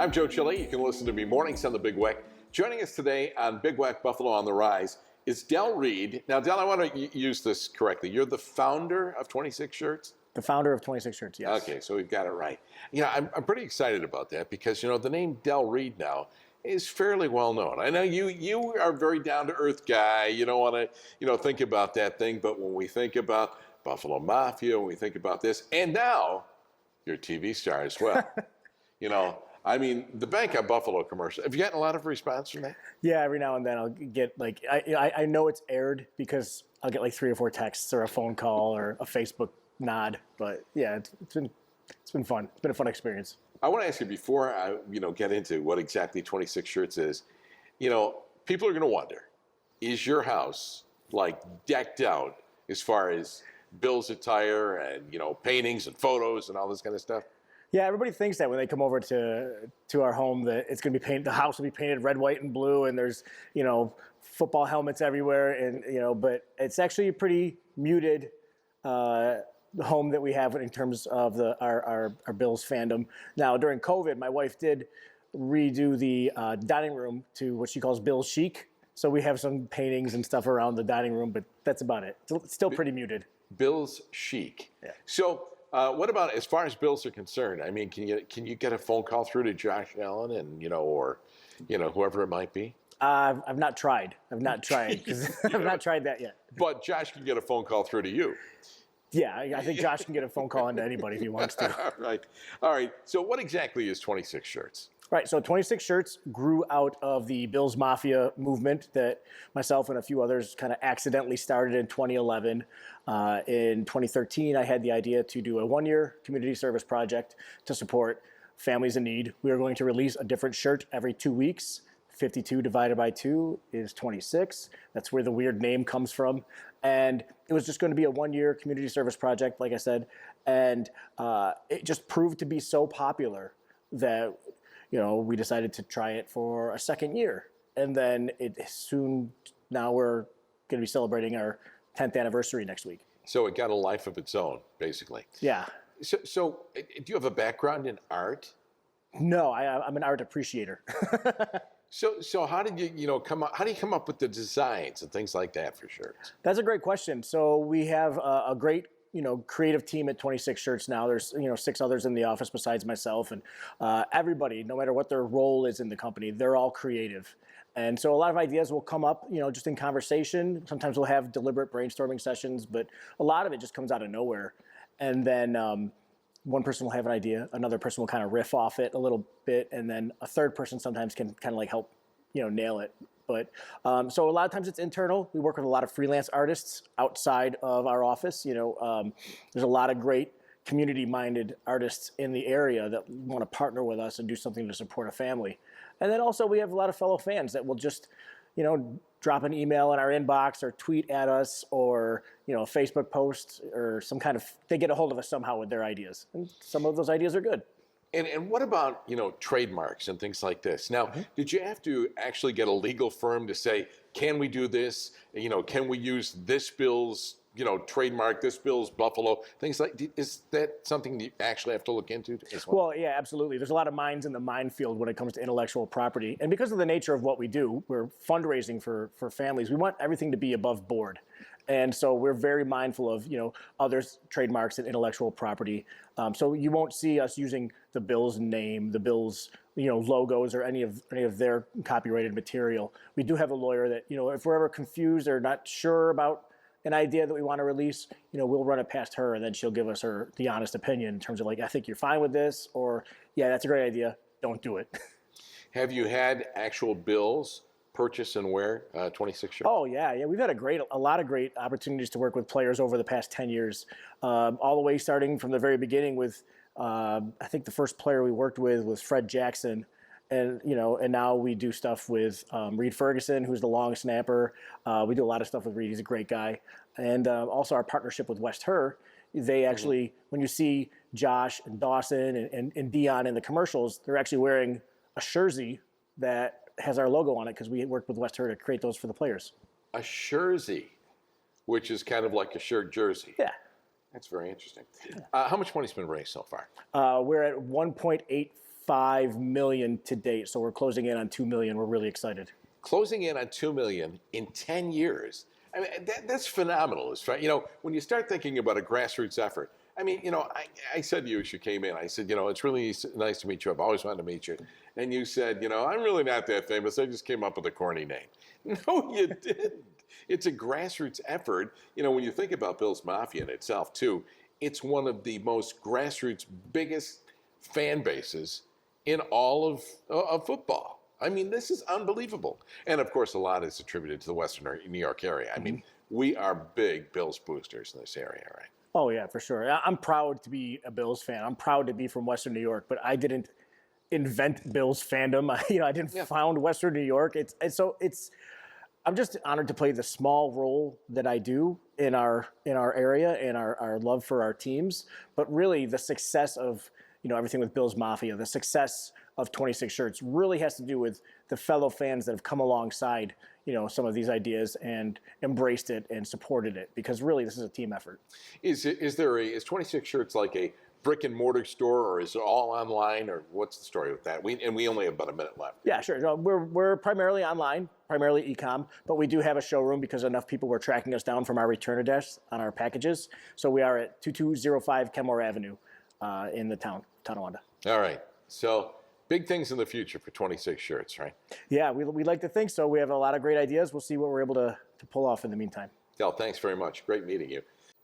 I'm Joe Chile. You can listen to me mornings on the Big Weck. Joining us today on Big Weck Buffalo on the Rise is Del Reid. Now, Del, I want to use this correctly. You're the founder of 26 Shirts? The founder of 26 Shirts, yes. Okay, so we've got it right. I'm pretty excited about that because, the name Del Reid now is fairly well known. I know you are a very down-to-earth guy. You don't want to, think about that thing. But when we think about Buffalo Mafia, when we think about this, and now you're a TV star as well. The Bank on Buffalo commercial. Have you gotten a lot of response from that? Yeah, every now and then I'll get I know it's aired because I'll get 3 or 4 texts or a phone call or a Facebook nod. But yeah, it's been fun. It's been a fun experience. I want to ask you before I get into what exactly 26 Shirts is. People are going to wonder: is your house decked out as far as Bills attire and paintings and photos and all this kind of stuff? Yeah, everybody thinks that when they come over to our home that it's going to be painted. The house will be painted red, white, and blue, and there's football helmets everywhere, and but it's actually a pretty muted home that we have in terms of our Bills fandom. Now, during COVID, my wife did redo the dining room to what she calls Bills chic. So we have some paintings and stuff around the dining room, but that's about it. It's still pretty muted. Bills chic. Yeah. So what about as far as Bills are concerned? I mean, can you get a phone call through to Josh Allen and or whoever it might be? I've not tried. I've not tried because I've not tried that yet. But Josh can get a phone call through to you. Yeah, I think Josh can get a phone call into anybody if he wants to. All right. So what exactly is 26 Shirts? Right, so 26 Shirts grew out of the Bills Mafia movement that myself and a few others kind of accidentally started in 2011. In 2013, I had the idea to do a 1-year community service project to support families in need. We were going to release a different shirt every 2 weeks. 52 divided by 2 is 26. That's where the weird name comes from. And it was just going to be a 1-year community service project, like I said. And it just proved to be so popular that we decided to try it for a second year. And then now we're going to be celebrating our 10th anniversary next week. So it got a life of its own, basically. Yeah. So do you have a background in art? No, I'm an art appreciator. So how did you come up? How do you come up with the designs and things like that for shirts? That's a great question. So we have a great creative team at 26 Shirts now. There's 6 others in the office besides myself, and everybody, no matter what their role is in the company, they're all creative. And so a lot of ideas will come up, just in conversation. Sometimes we'll have deliberate brainstorming sessions, but a lot of it just comes out of nowhere. And then one person will have an idea, another person will kind of riff off it a little bit, and then a third person sometimes can kind of help, nail it. But so a lot of times it's internal. We work with a lot of freelance artists outside of our office. There's a lot of great community-minded artists in the area that want to partner with us and do something to support a family. And then also we have a lot of fellow fans that will just, drop an email in our inbox or tweet at us or, a Facebook post or they get a hold of us somehow with their ideas. And some of those ideas are good. And what about, trademarks and things like this? Now, did you have to actually get a legal firm to say, can we do this? Can we use this Bills, trademark, this Bills Buffalo, things like, is that something you actually have to look into as well? Well, yeah, absolutely. There's a lot of mines in the minefield when it comes to intellectual property. And because of the nature of what we do, we're fundraising for families. We want everything to be above board. And so we're very mindful of, others' trademarks and intellectual property. So you won't see us using the Bills name, the Bills, logos or any of their copyrighted material. We do have a lawyer that, if we're ever confused or not sure about an idea that we want to release, we'll run it past her and then she'll give us the honest opinion in terms of I think you're fine with this, or yeah, that's a great idea. Don't do it. Have you had actual Bills purchase and wear 26 Shirts? Oh, yeah. We've had a lot of great opportunities to work with players over the past 10 years, all the way starting from the very beginning with, I think the first player we worked with was Fred Jackson. And, and now we do stuff with Reid Ferguson, who's the long snapper. We do a lot of stuff with Reid. He's a great guy. And also our partnership with West Her. They actually, when you see Josh and Dawson and Dion in the commercials, they're actually wearing a jersey that has our logo on it because we worked with West Her to create those for the players. A jersey, which is kind of like a shirt jersey. Yeah. That's very interesting. How much money's been raised so far? We're at 1.5 million to date. So we're closing in on 2 million. We're really excited. Closing in on 2 million in 10 years. I mean, that's phenomenal. It's right. When you start thinking about a grassroots effort, I mean, I said to you as you came in, I said, it's really nice to meet you. I've always wanted to meet you. And you said, I'm really not that famous. I just came up with a corny name. No, you didn't. It's a grassroots effort. When you think about Bills Mafia in itself, too, it's one of the most grassroots, biggest fan bases in all of football. I mean, this is unbelievable. And, of course, a lot is attributed to the Western New York area. I mean, we are big Bills boosters in this area, right? Oh, yeah, for sure. I'm proud to be a Bills fan. I'm proud to be from Western New York, but I didn't invent Bills fandom. I didn't found Western New York. I'm just honored to play the small role that I do in our area and our love for our teams. But really, the success of everything with Bills Mafia, the success of 26 Shirts really has to do with the fellow fans that have come alongside some of these ideas and embraced it and supported it, because really this is a team effort. Is 26 Shirts like a brick and mortar store, or is it all online, or what's the story with that? We only have about a minute left. Yeah, sure. No, we're primarily online, primarily e-com, but we do have a showroom because enough people were tracking us down from our return address on our packages. So we are at 2205 Kenmore Avenue in the town of Tonawanda. All right. So big things in the future for 26 Shirts, right? Yeah, we like to think so. We have a lot of great ideas. We'll see what we're able to pull off in the meantime. Del, thanks very much. Great meeting you.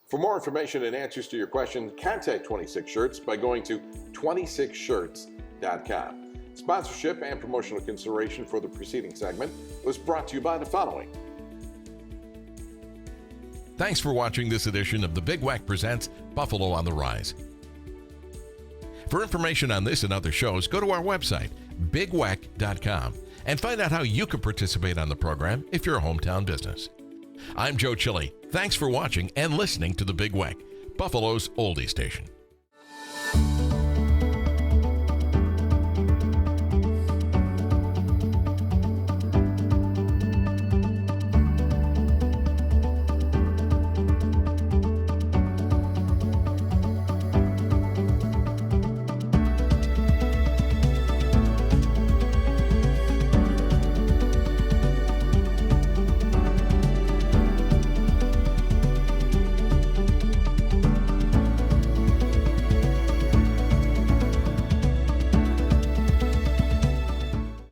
For more information and answers to your questions, contact 26 Shirts by going to 26shirts.com. Sponsorship and promotional consideration for the preceding segment was brought to you by the following. Thanks for watching this edition of the Big Wack Presents Buffalo on the Rise. For information on this and other shows, go to our website, bigwack.com, and find out how you can participate on the program if you're a hometown business. I'm Joe Chili. Thanks for watching and listening to the Big Wack, Buffalo's oldie station.